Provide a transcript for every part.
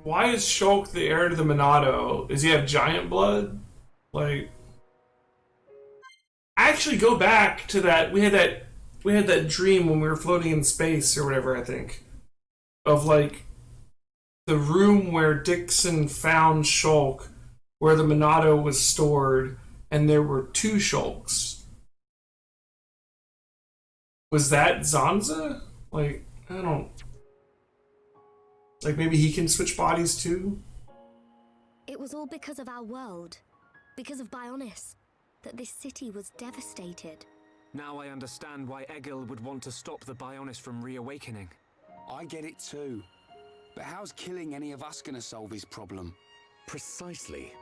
Why is Shulk the heir to the Monado? Does he have giant blood? Like, actually, go back to that. We had that dream when we were floating in space or whatever. I think of like the room where Dixon found Shulk, where the Monado was stored, and there were two Shulks. Was that Zanza? Like, I don't. Like, maybe he can switch bodies too? It was all because of our world, because of Bionis, that this city was devastated. Now I understand why Egil would want to stop the Bionis from reawakening. I get it too. But how's killing any of us gonna solve his problem? Precisely.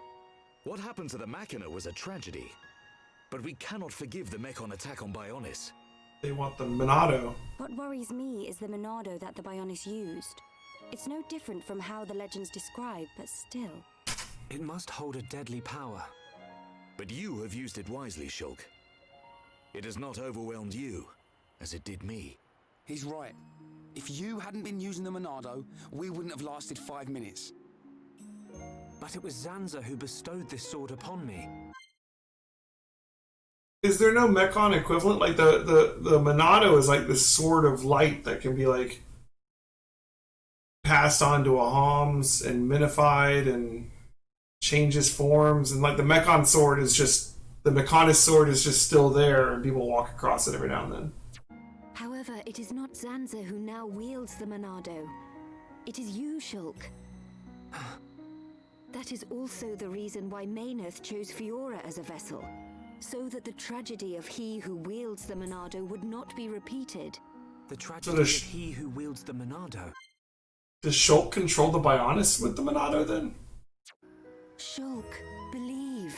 What happened to the Machina was a tragedy. But we cannot forgive the Mechon attack on Bionis. They want the Monado. What worries me is the Monado that the Bionis used. It's no different from how the legends describe, but still. It must hold a deadly power. But you have used it wisely, Shulk. It has not overwhelmed you, as it did me. He's right. If you hadn't been using the Monado, we wouldn't have lasted 5 minutes. But it was Zanza who bestowed this sword upon me. Is there no Mechon equivalent? Like the Monado is like this sword of light that can be like passed on to a Homs and minified and changes forms, and like the Mechon sword is just the Mechonis sword is just still there, and people walk across it every now and then. However, it is not Zanza who now wields the Monado. It is you, Shulk. That is also the reason why Mayneth chose Fiora as a vessel, so that the tragedy of he who wields the Monado would not be repeated. The tragedy of he who wields the Monado. Does Shulk control the Bionis with the Monado then? Shulk, believe.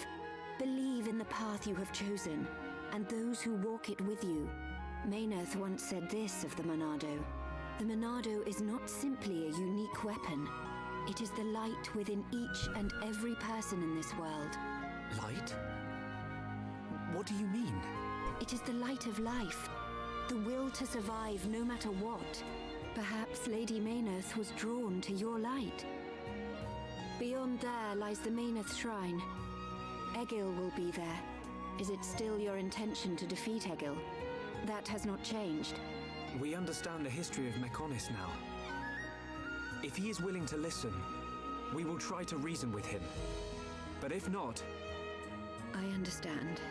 Believe in the path you have chosen, and those who walk it with you. Mayneth once said this of the Monado. The Monado is not simply a unique weapon. It is the light within each and every person in this world. Light? What do you mean? It is the light of life. The will to survive no matter what. Perhaps Lady Mayneth was drawn to your light. Beyond there lies the Mayneth Shrine. Egil will be there. Is it still your intention to defeat Egil? That has not changed. We understand the history of Mechonis now. If he is willing to listen, we will try to reason with him. But if not... I understand.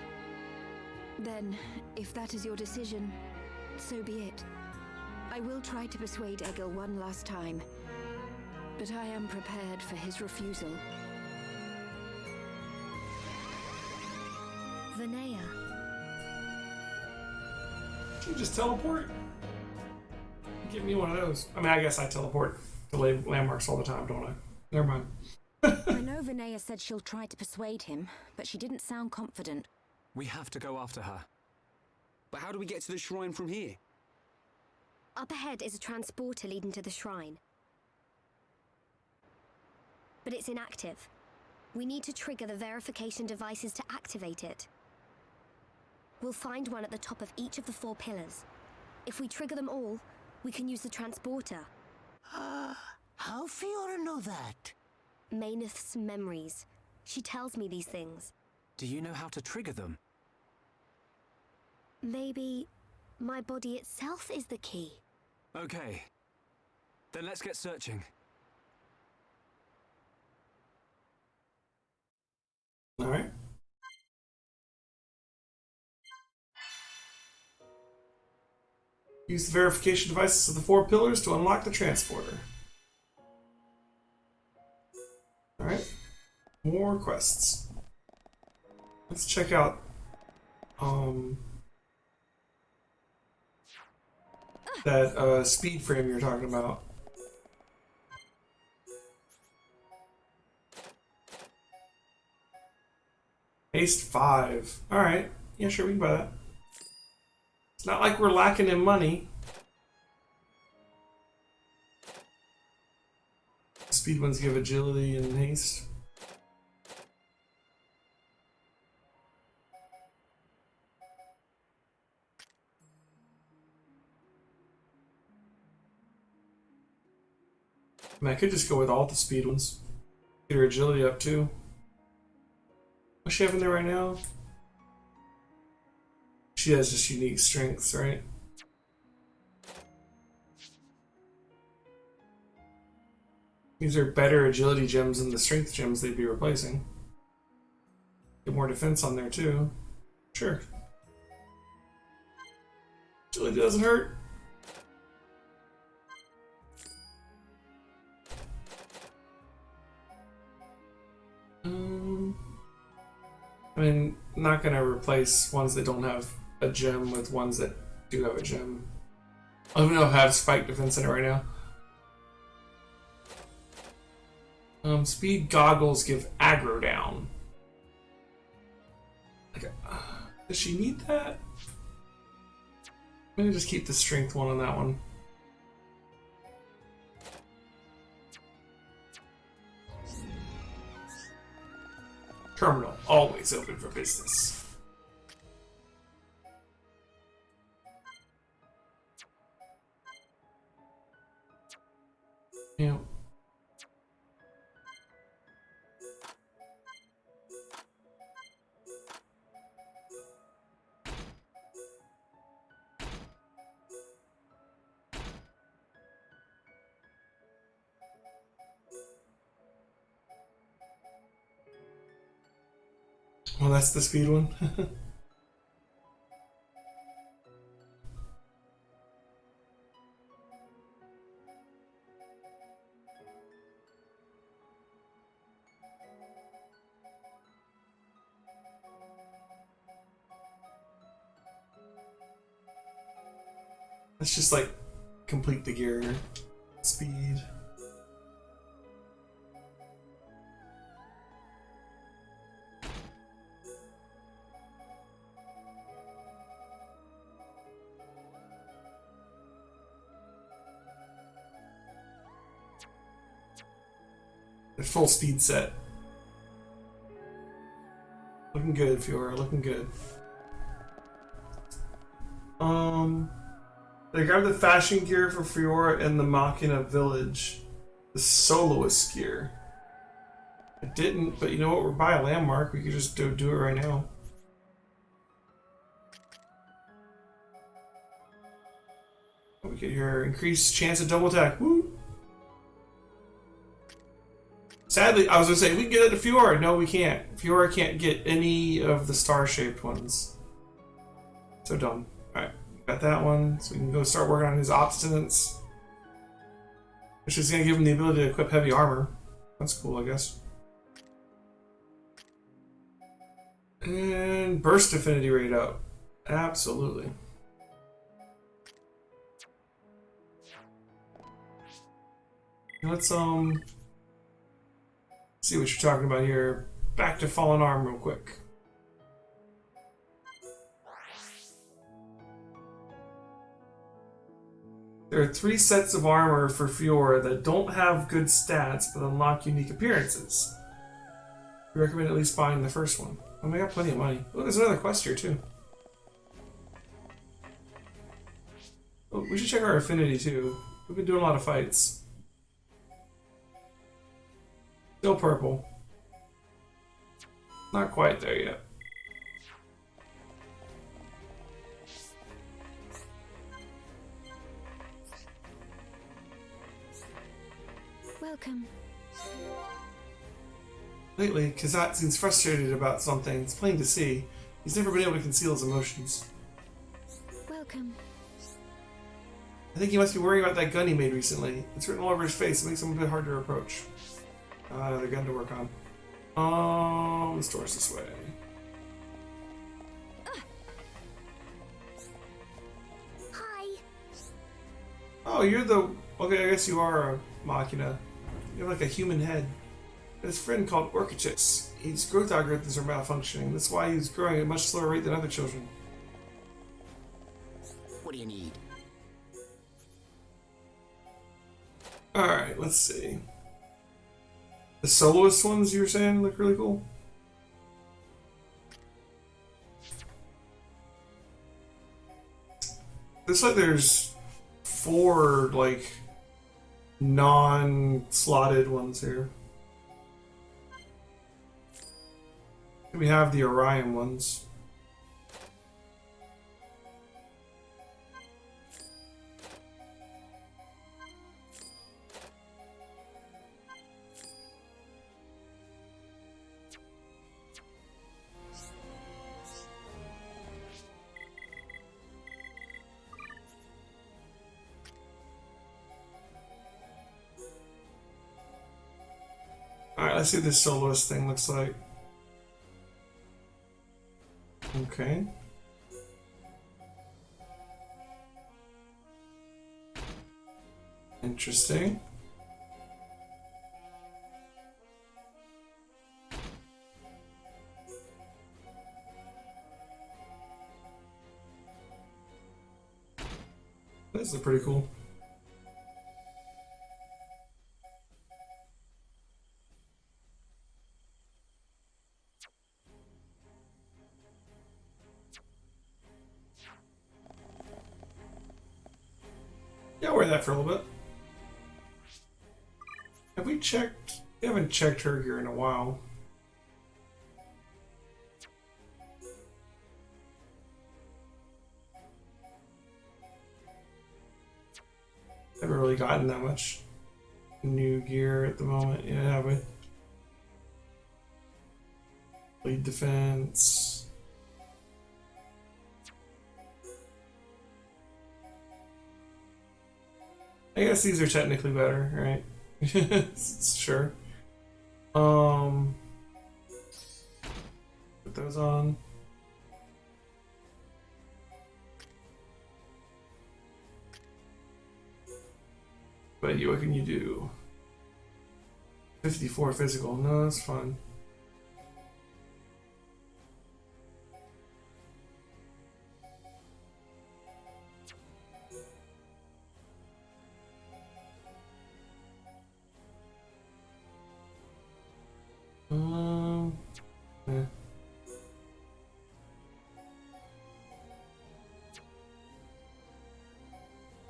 Then, if that is your decision, so be it. I will try to persuade Egil one last time, but I am prepared for his refusal. Vinaya. You just teleport? Give me one of those. I mean, I guess I teleport to landmarks all the time, don't I? Never mind. I know Vinaya said she'll try to persuade him, but she didn't sound confident. We have to go after her. But how do we get to the shrine from here? Up ahead is a transporter leading to the shrine. But it's inactive. We need to trigger the verification devices to activate it. We'll find one at the top of each of the 4 pillars. If we trigger them all, we can use the transporter. How Fiora know that? Mayneth's memories. She tells me these things. Do you know how to trigger them? Maybe my body itself is the key. Okay. Then let's get searching. Alright. Use the verification devices of the 4 pillars to unlock the transporter. Alright. More quests. Let's check out that speed frame you're talking about. Haste 5. Alright. Yeah, sure, we can buy that. It's not like we're lacking in money. Speed ones give agility and haste. I mean, I could just go with all the speed ones. Get her agility up too. What's she having there right now? She has just unique strengths, right? These are better agility gems than the strength gems they'd be replacing. Get more defense on there too. Sure. Agility doesn't hurt. I mean, not gonna replace ones that don't have a gem with ones that do have a gem. I don't even know if I have spike defense in it right now. Speed goggles give aggro down. Okay. Does she need that? Maybe just keep the strength one on that one. Terminal, always open for business. Yeah. Well, that's the speed one. Let's just like complete the gear. Speed. The full speed set. Looking good, Fiora, looking good. They grabbed the fashion gear for Fiora in the Machina village. The soloist gear. I didn't, but you know what? We're by a landmark. We could just do it right now. We get your increased chance of double attack. Woo! Sadly, I was gonna say we can get it to Fiora. No, we can't. Fiora can't get any of the star-shaped ones. So dumb. All right, got that one. So we can go start working on his obstinance, which is gonna give him the ability to equip heavy armor. That's cool, I guess. And burst affinity rate up. Absolutely. Let's see what you're talking about here. Back to Fallen Arm real quick. There are 3 sets of armor for Fiora that don't have good stats but unlock unique appearances. We recommend at least buying the first one. Oh, I got plenty of money. Oh, there's another quest here too. Oh, we should check our affinity too. We've been doing a lot of fights. Still purple. Not quite there yet. Welcome. Lately, Kazat seems frustrated about something. It's plain to see. He's never been able to conceal his emotions. Welcome. I think he must be worrying about that gun he made recently. It's written all over his face. It makes him a bit hard to approach. Another gun to work on. The store's this way. Hi. Oh, you're the... Okay, I guess you are a Machina. You have like a human head. His friend called Orchitix. His growth algorithms are malfunctioning. That's why he's growing at a much slower rate than other children. What do you need? Alright, let's see. The soloist ones you were saying look really cool? Looks like there's 4, like, non-slotted ones here. We have the Orion ones. Alright, let's see what this soloist thing looks like. Okay. Interesting. This is pretty cool. Yeah, I'll wear that for a little bit. Have we checked? We haven't checked her gear in a while. Haven't really gotten that much new gear at the moment. Yeah, have we? Lead defense. I guess these are technically better, right? Sure. Put those on. But what can you do? 54 physical. No, that's fine. Yeah.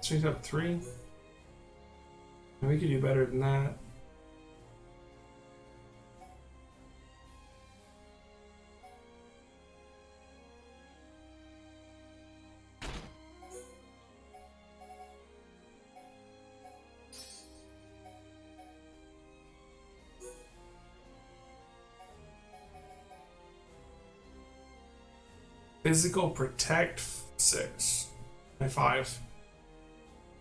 Strength up 3. We could do better than that. Physical protect 6. 5.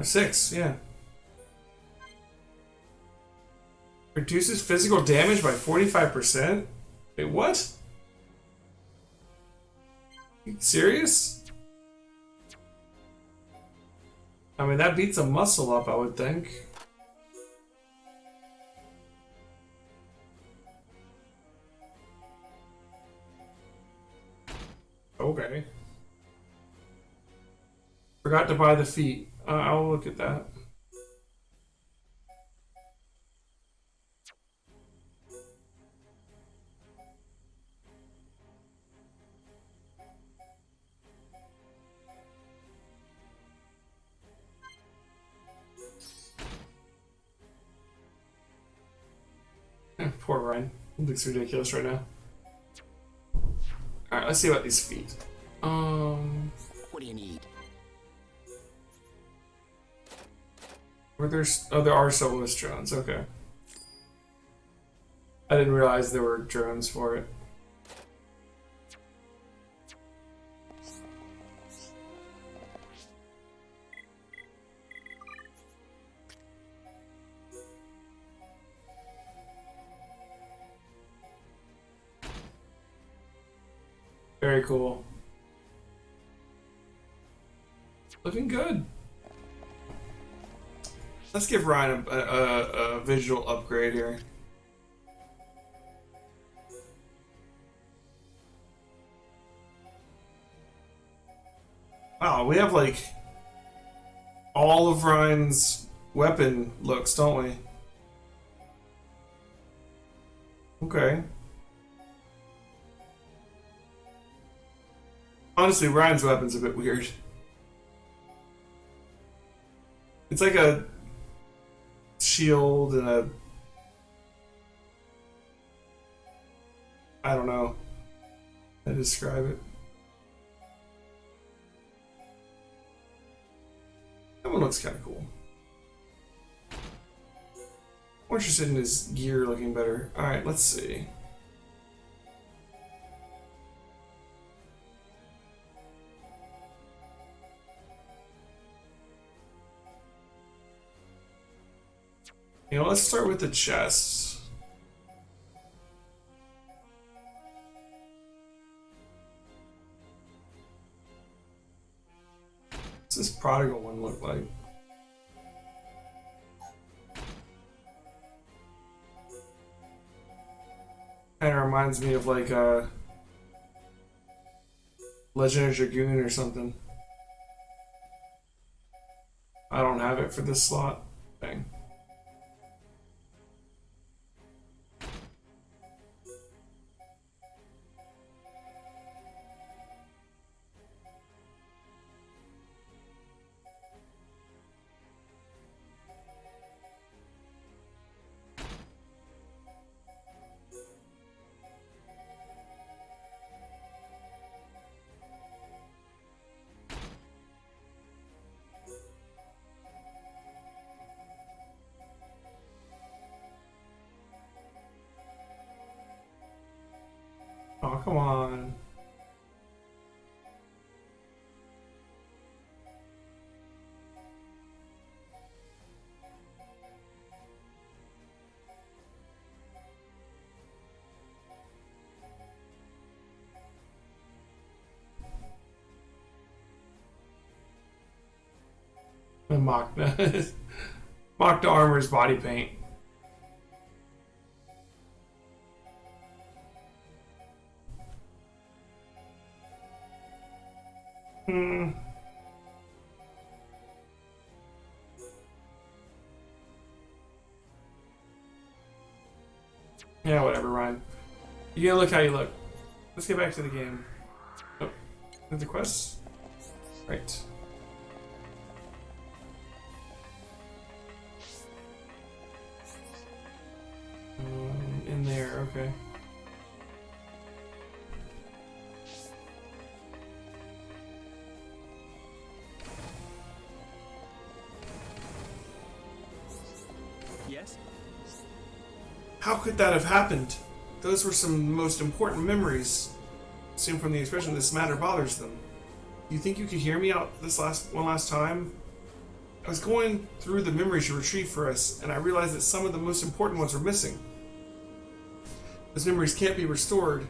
6, yeah. Reduces physical damage by 45%? Wait, what? You serious? I mean, that beats a muscle up, I would think. Okay. Forgot to buy the feet. I'll look at that. Poor Ryan. He looks ridiculous right now. Alright, let's see about these feet. What do you need? Were there? Oh, there are soloist drones. Okay. I didn't realize there were drones for it. Very cool. Looking good. Let's give Ryan a visual upgrade here. Wow, we have like all of Ryan's weapon looks, don't we? Okay. Honestly, Ryan's weapon's a bit weird. It's like a shield and a, I don't know how to describe it. That one looks kind of cool. I'm interested in his gear looking better. Alright, let's see. You know, let's start with the chest. What's this prodigal one look like? Kind of reminds me of like a Legend of Dragoon or something. I don't have it for this slot. Dang. Oh, come on. Mock the mock the armor's body paint. Yeah, whatever, Ryan. You gotta look how you look. Let's get back to the game. Oh, the quests? Right. In there, okay. Yes? How could that have happened? Those were some most important memories. Assume from the expression this matter bothers them. You think you could hear me out this last time? I was going through the memories you retrieved for us, and I realized that some of the most important ones were missing. Those memories can't be restored,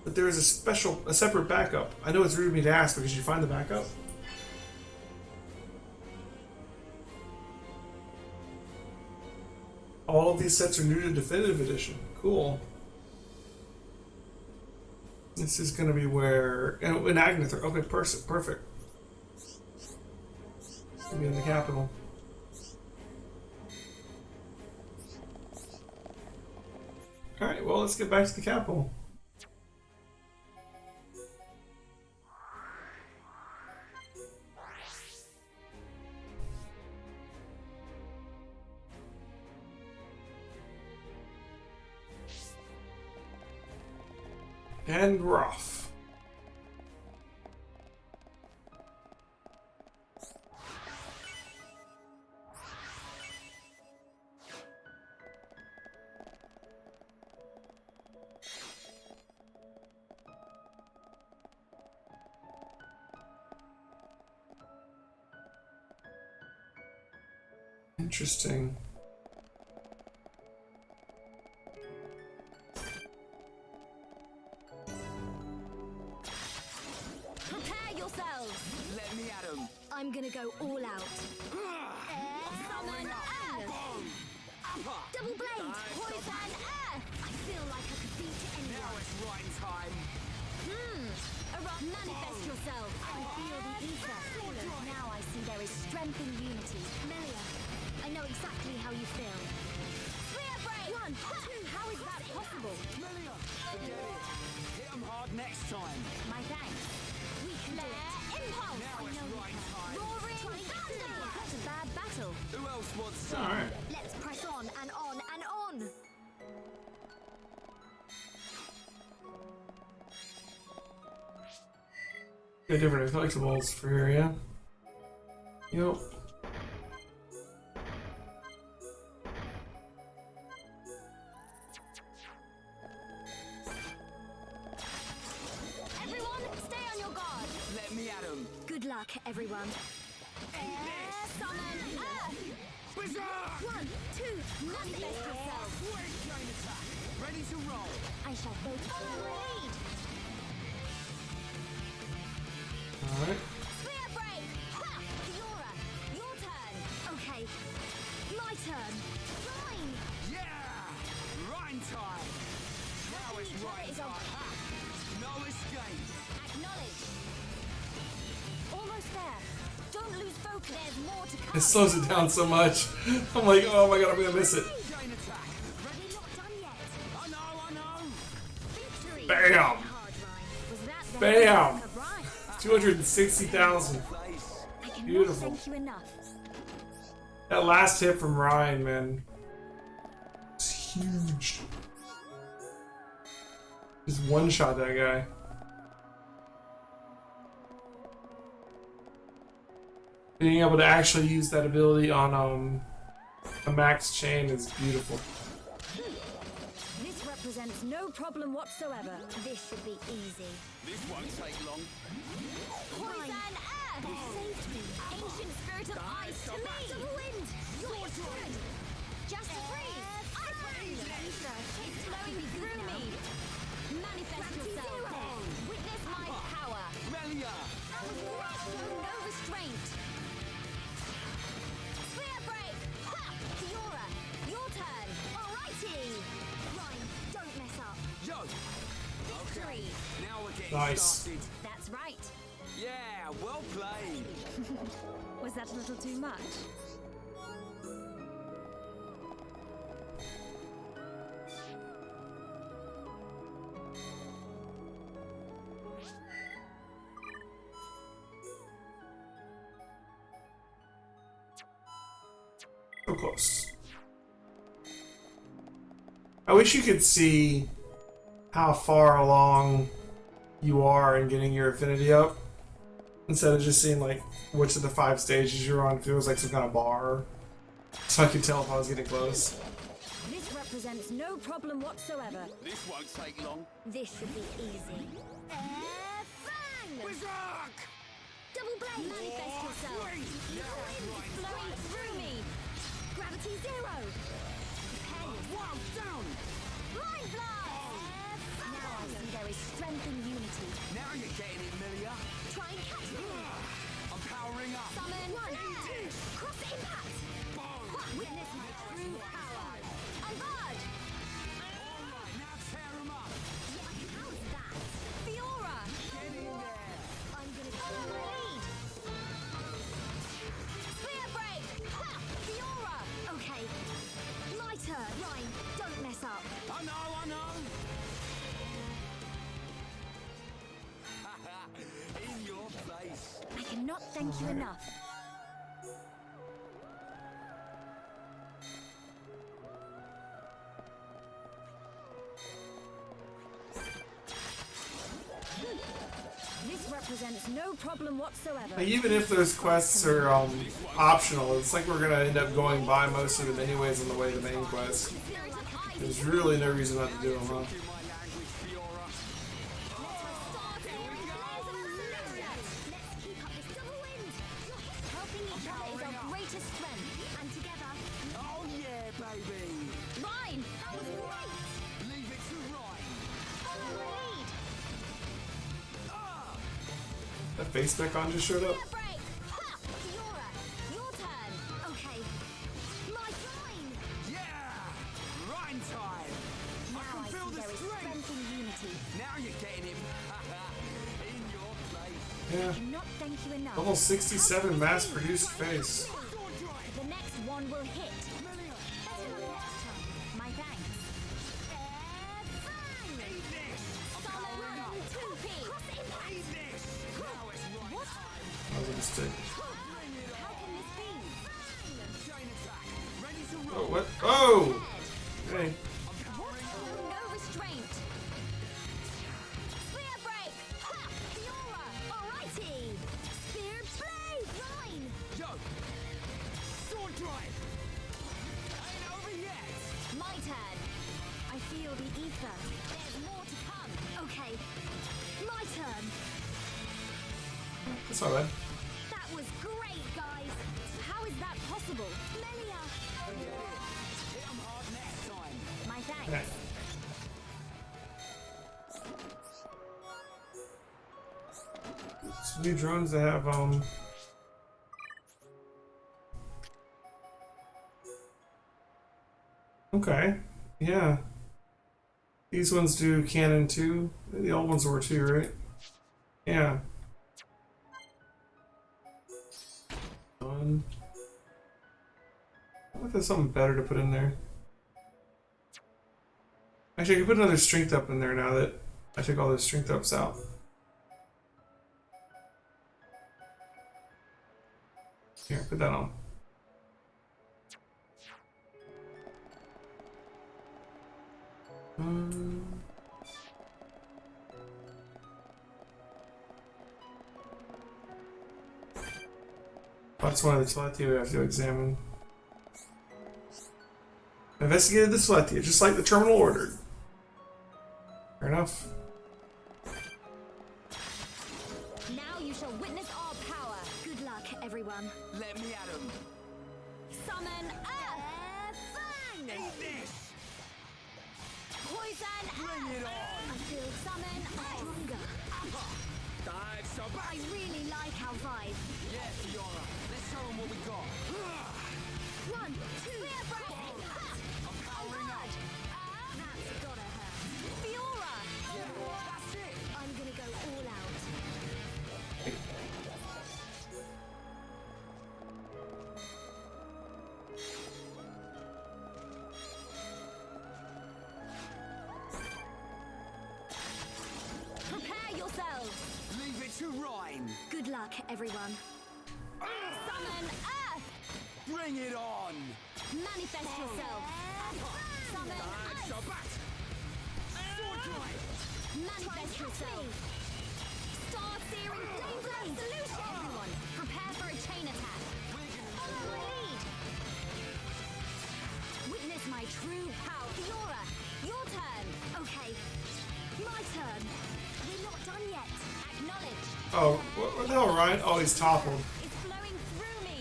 but there is a separate backup. I know it's rude of me to ask, but could you find the backup? All of these sets are new to Definitive Edition. Cool. This is going to be where... in Agnether. Okay, perfect. Maybe in the capital. Alright, well, let's get back to the capital. And we're off. Interesting. Prepare yourselves! Let me at 'em. I'm gonna go all out. Summon Earth! Double blade! Poison Earth! I feel like I could beat anyone. Now it's right time. Manifest yourself! I feel the ether. Now I see there is strength in unity. Melia, I know exactly how you feel. Spear break! 1, 2, how is that possible? Melia, forget it. Hit 'em hard next time. My thanks. We can do it. Impulse! Now it's right time. Roaring thunder! That's a bad battle. Who else wants some? Alright. Let's press Yeah, different collectibles for here, yeah. Yep. Everyone, stay on your guard. Let me at 'em. Good luck, everyone. Air summon Earth. Berserk! 1, 2, manifest yourself. Wait, chain attack. Ready to roll. I shall go to the lead. Alright. Spear break. Ha! Fiora, your turn. Okay, my turn. Fine. Yeah! Rhyme time. Now it's Each other rhyme is on. time. Ha! No escape. Acknowledge. Almost there. Don't lose focus. There's more to come. It slows it down so much. I'm like, oh my god, I'm gonna miss it. Chain attack. We're not done yet. I know. Victory. Bam! Hard rhyme. Was that the Bam! of rhyme? 260,000. Place. I cannot Beautiful. thank you enough. That last hit from Ryan, man. It's huge. Just one shot that guy. Being able to actually use that ability on a max chain is beautiful. This represents no problem whatsoever. This should be easy. This won't take long. Poison Earth! You saved me. Ancient spirit of ice to me! To the wind! Your turn! Just a freeze! Ice wind! It's flowing through me! Manifest yourself! Witness my power! Melia! No restraint! Spear break! Ha! Fiora, your turn! Alrighty! Ryan, don't mess up! Yo! Victory! Now we're getting Nice. started. That's right! Yeah, well played. Was that a little too much? So close. I wish you could see how far along you are in getting your affinity up. Instead of just seeing like which of the 5 stages you're on feels like some kind of bar. So I could tell if I was getting close. This represents no problem whatsoever. This won't take long. This should be easy. Air Fang! Berserk! Double blade! Manifest yourself! Wind flowing through me! Gravity zero! Wow, down! Mind blast! Air Fang! Now I see there is strength in unity. Now you're getting it, Melia. Try and catch me! I'm powering up. Summon! 1, 2, cross impact! Witness my true power! Unbarred! Alright, now tear 'em up. How's that? Fiora! Get in there. I'm gonna follow my lead! Spear break! Ha! Fiora! Okay. My turn! Ryan, don't mess up. I know. In your face. I cannot thank you enough. This represents no problem whatsoever. Like, even if those quests are optional, it's like we're gonna end up going by most of them anyways on the way to the main quest. There's really no reason not to do them, huh? My language, Fiora. Let's keep up this double wind. Helping each other is our greatest strength. And together, Oh yeah, baby. Ryan! That was great! Leave it to Ryan. Follow the lead! That face Beacon just showed up. Spear break! Ha! Fiora, your turn! Okay. My time! Yeah! Rhyme time. Now I I can feel see the there is strength. strength in unity. Now you're getting him. In your place. Yeah. Cannot thank you enough. Level 67 mass-produced face. The next one will hit. Better luck next time. My thanks. Air Fang! Eat this. I'm powering up. Summon 2P! Cross impact! Eat this. Now it's right What? time. That was a mistake. How can this be? Chain attack. Ready to Oh, roll. what? Oh! Hey. What? No restraint. Spear break! Ha! Fiora! Alrighty! I feel the ether. There's more to come. Okay, my turn. That's not bad. That was great, guys. How is that possible? Melia! Hit 'em hard next time. My thanks. Okay. Some new drones that have Okay. Yeah. These ones do cannon too. The old ones were too, right? Yeah. I wonder if there's something better to put in there. Actually, I could put another strength up in there now that I took all those strength ups out. Here, put that on. That's one of the Teletia we have to examine. Investigated the Teletia, just like the terminal ordered. Fair enough. Now you shall witness our power. Good luck, everyone. Let me at 'em. Summon Earth! Fang! Eat this! Poison Bring it on! I feel summon hunger. Dive so I back! really like our vibe. Yeah, Fiora. Let's show 'em what we got. 1, 2, 3, I'm powering up. That's gotta hurt. Fiora! That's it! I'm gonna go all out. Prepare yourselves! Leave it to Rhyme. Good luck, everyone. Summon Earth! Bring it on! Manifest yourself! Summon Dive Ice! so back! Sword drive! Manifest yourself! Star-searing flame solution! Everyone, prepare for a chain attack! Follow my lead! Witness my true power! Fiora, your turn! Okay, my turn! We're not done yet! Acknowledge! Oh, what the hell, Ryan? Oh, he's toppled. It's flowing through me!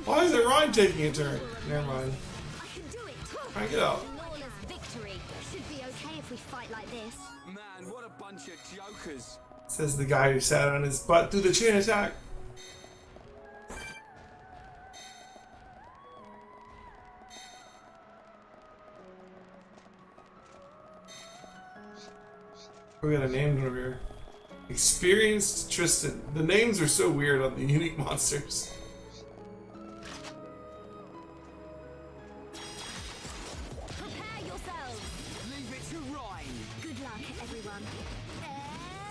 Why is it Ryan taking a turn? Never mind. I can do it! Ryan, get out. Flawless victory! Should be okay if we fight like this. Man, what a bunch of jokers. Says the guy who sat on his butt through the chain attack. We got a name over here. Experienced Tristan. The names are so weird on the unique monsters. Prepare yourselves! Leave it to Rhyme. Good luck, everyone.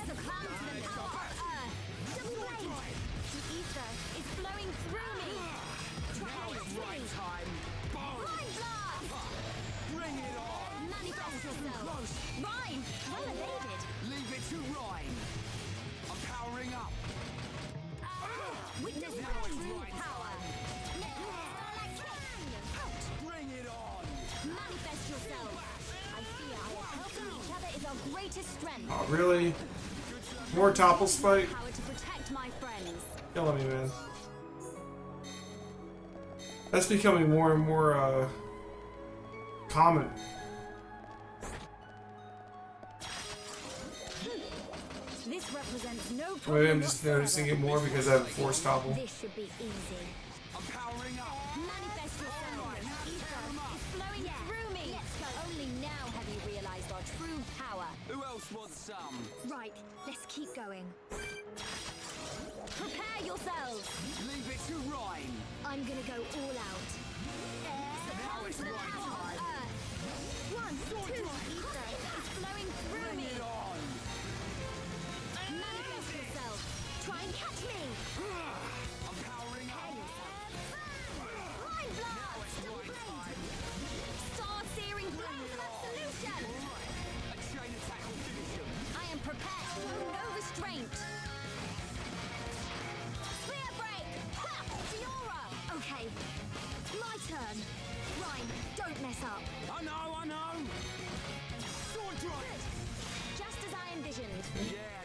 Succumb to the power of Earth! Double blade! The ether is flowing through me! Try it, Right silly! time. Boom! Mind blast! Bring it on! Manifest yourself! Rhyme! Well evaded! Leave it to Rhyme. I'm powering up. Witness my Now it's true right power! Bring it on! Manifest yourself! I fear helping each other is our greatest strength. Oh, really? More topple spike? Power to protect my friends. Killing me, man. That's becoming more and more, common. This represents no problem. Maybe I'm just noticing it more because I have a force topple. This should be easy. I'm powering up. Manifest yourself. Ether is flowing through me. Only now have you realized our true power. Who else wants some? Right, let's keep going. Prepare yourselves. Leave it to Rhyme. I'm gonna go all out. Now it's right time. 1, 2, ether is flowing through me. Bring it on! Manifest yourself. Try and catch me. I'm powering up. Mind blast. Double blade. Star-searing flame solution. A chain attack will finish him. I am prepared. No restraint. Spear break. Ha! Fiora. Okay, my turn. Rhyme, don't won't mess up. I know! Sword drive! Just as I envisioned. Yeah,